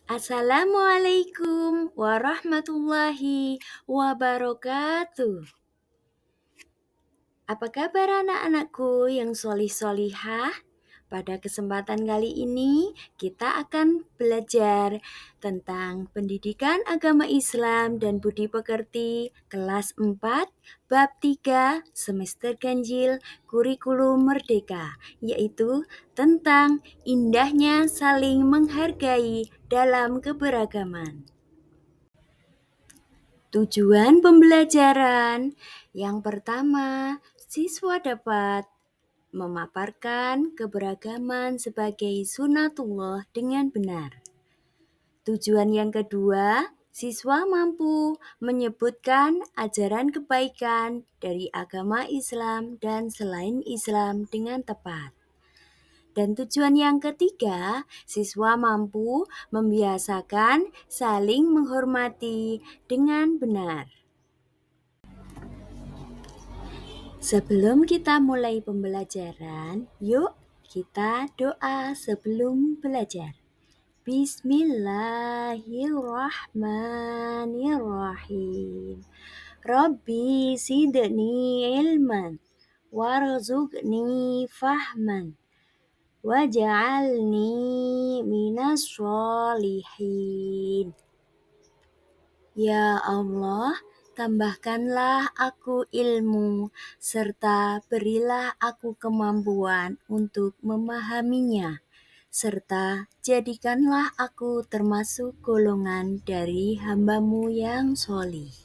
Assalamualaikum warahmatullahi wabarakatuh. Apa kabar anak-anakku yang solih-solihah? Pada kesempatan kali ini kita akan belajar tentang pendidikan agama Islam dan budi pekerti kelas 4 bab 3 semester ganjil kurikulum merdeka, yaitu tentang indahnya saling menghargai dalam keberagaman. Tujuan pembelajaran yang pertama, siswa dapat memaparkan keberagaman sebagai sunatullah dengan benar. Tujuan yang kedua, siswa mampu menyebutkan ajaran kebaikan dari agama Islam dan selain Islam dengan tepat. Dan tujuan yang ketiga, siswa mampu membiasakan saling menghormati dengan benar. Sebelum kita mulai pembelajaran, yuk kita doa sebelum belajar. Bismillahirrahmanirrahim. Rabbi zidni ilman warzuqni fahman waj'alni minas sholihin. Ya Allah, tambahkanlah aku ilmu, serta berilah aku kemampuan untuk memahaminya, serta jadikanlah aku termasuk golongan dari hamba-Mu yang sholih.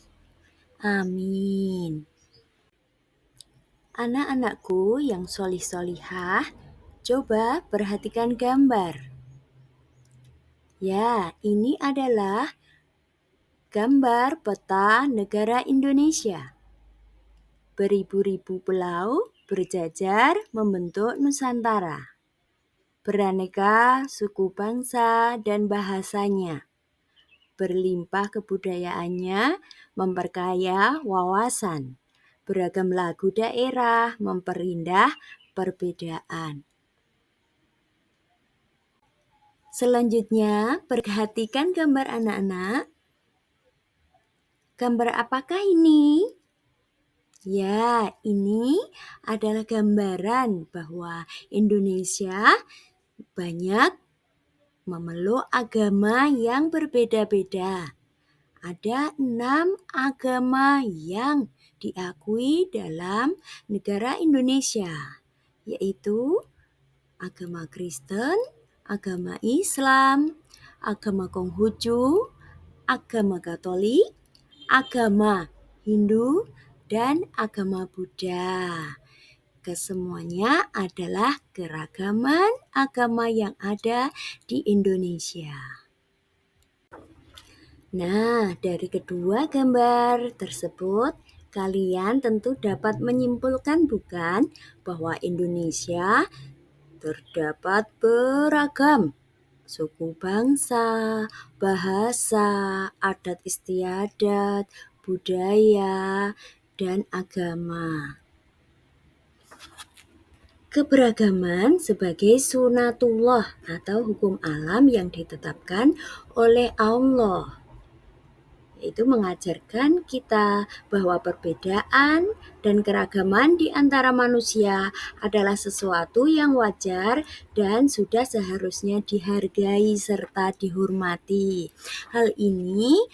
Amin. Anak-anakku yang sholih-sholihah, coba perhatikan gambar. Ya, ini adalah gambar peta negara Indonesia. Beribu-ribu pulau berjajar membentuk Nusantara. Beraneka suku bangsa dan bahasanya. Berlimpah kebudayaannya memperkaya wawasan. Beragam lagu daerah memperindah perbedaan. Selanjutnya, perhatikan gambar anak-anak. Gambar apakah ini? Ya, ini adalah gambaran bahwa Indonesia banyak memeluk agama yang berbeda-beda. Ada 6 agama yang diakui dalam negara Indonesia, yaitu agama Kristen, agama Islam, agama Konghucu, agama Katolik, agama Hindu, dan agama Buddha. Kesemuanya adalah keragaman agama yang ada di Indonesia. Nah, dari kedua gambar tersebut, kalian tentu dapat menyimpulkan bukan bahwa Indonesia terdapat beragam suku bangsa, bahasa, adat istiadat, budaya, dan agama. Keberagaman sebagai sunatullah atau hukum alam yang ditetapkan oleh Allah. Itu mengajarkan kita bahwa perbedaan dan keragaman di antara manusia adalah sesuatu yang wajar dan sudah seharusnya dihargai serta dihormati. Hal ini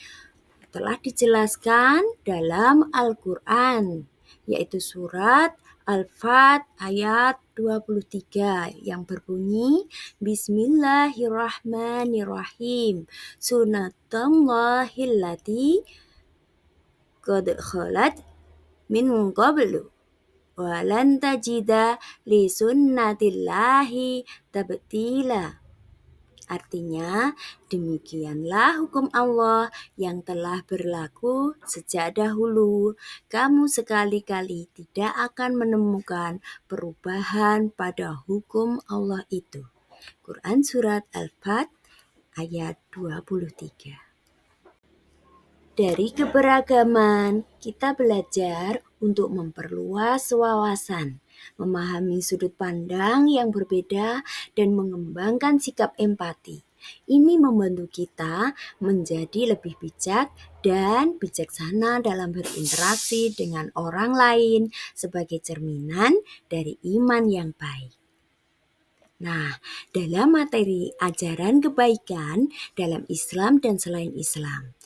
telah dijelaskan dalam Al-Quran, yaitu surat Al-Fat ayat 23 yang berbunyi Bismillahirrahmanirrahim. Sunatallahil lati qad khalat min qablu wa lan tajida li sunnatillahi tabtila. Artinya, demikianlah hukum Allah yang telah berlaku sejak dahulu. Kamu sekali-kali tidak akan menemukan perubahan pada hukum Allah itu. Quran Surat Al-Fat ayat 23. Dari keberagaman, kita belajar untuk memperluas wawasan, memahami sudut pandang yang berbeda, dan mengembangkan sikap empati. Ini membantu kita menjadi lebih bijak dan bijaksana dalam berinteraksi dengan orang lain sebagai cerminan dari iman yang baik. Nah, dalam materi ajaran kebaikan dalam Islam dan selain Islam,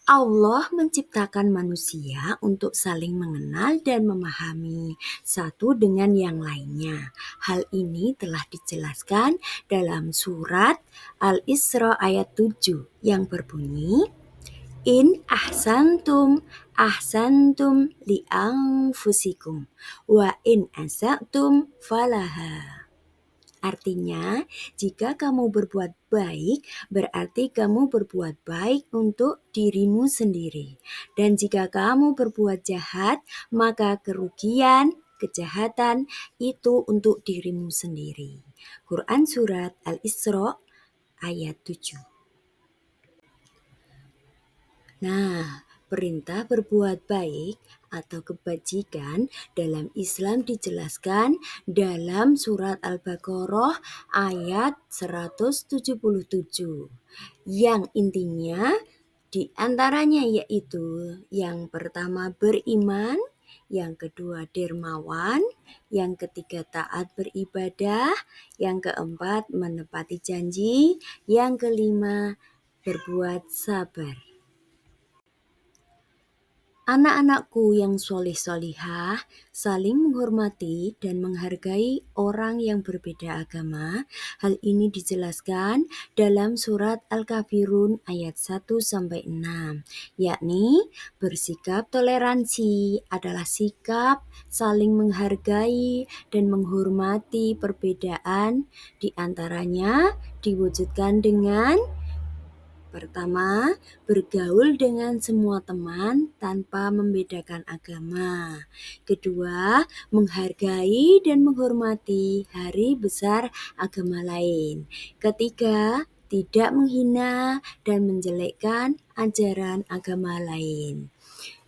Allah menciptakan manusia untuk saling mengenal dan memahami satu dengan yang lainnya. Hal ini telah dijelaskan dalam surat Al-Isra ayat 7 yang berbunyi, In ahsantum li anfusikum wa in asa'tum falaha. Artinya, jika kamu berbuat baik, berarti kamu berbuat baik untuk dirimu sendiri. Dan jika kamu berbuat jahat, maka kejahatan itu untuk dirimu sendiri. Quran Surat Al-Isra ayat 7. Nah, perintah berbuat baik atau kebajikan dalam Islam dijelaskan dalam surat Al-Baqarah ayat 177. Yang intinya diantaranya yaitu yang pertama beriman, yang kedua dermawan, yang ketiga taat beribadah, yang keempat menepati janji, yang kelima berbuat sabar. Anak-anakku yang soleh-solihah, saling menghormati dan menghargai orang yang berbeda agama. Hal ini dijelaskan dalam surat Al-Kafirun ayat 1-6, yakni bersikap toleransi adalah sikap saling menghargai dan menghormati perbedaan, di antaranya diwujudkan dengan pertama, bergaul dengan semua teman tanpa membedakan agama. Kedua, menghargai dan menghormati hari besar agama lain. Ketiga, tidak menghina dan menjelekkan ajaran agama lain.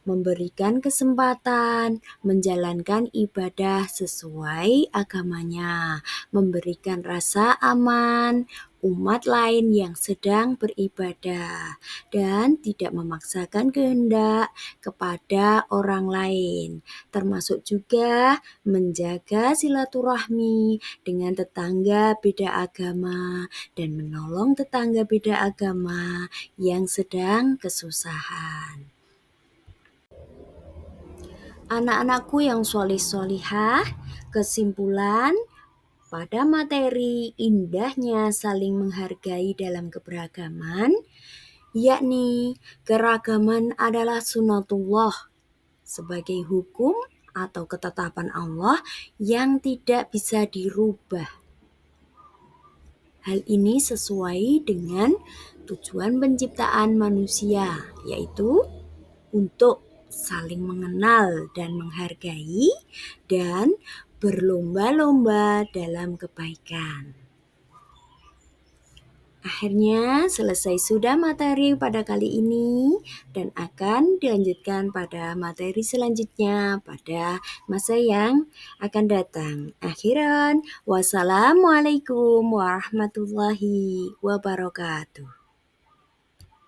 Memberikan kesempatan menjalankan ibadah sesuai agamanya, memberikan rasa aman umat lain yang sedang beribadah, dan tidak memaksakan kehendak kepada orang lain, termasuk juga menjaga silaturahmi dengan tetangga beda agama dan menolong tetangga beda agama yang sedang kesusahan. Anak-anakku yang solih-solihah, kesimpulan pada materi indahnya saling menghargai dalam keberagaman, yakni keragaman adalah sunatullah sebagai hukum atau ketetapan Allah yang tidak bisa dirubah. Hal ini sesuai dengan tujuan penciptaan manusia, yaitu untuk saling mengenal dan menghargai dan berlomba-lomba dalam kebaikan. Akhirnya selesai sudah materi pada kali ini dan akan dilanjutkan pada materi selanjutnya pada masa yang akan datang. Akhiran, wassalamualaikum warahmatullahi wabarakatuh.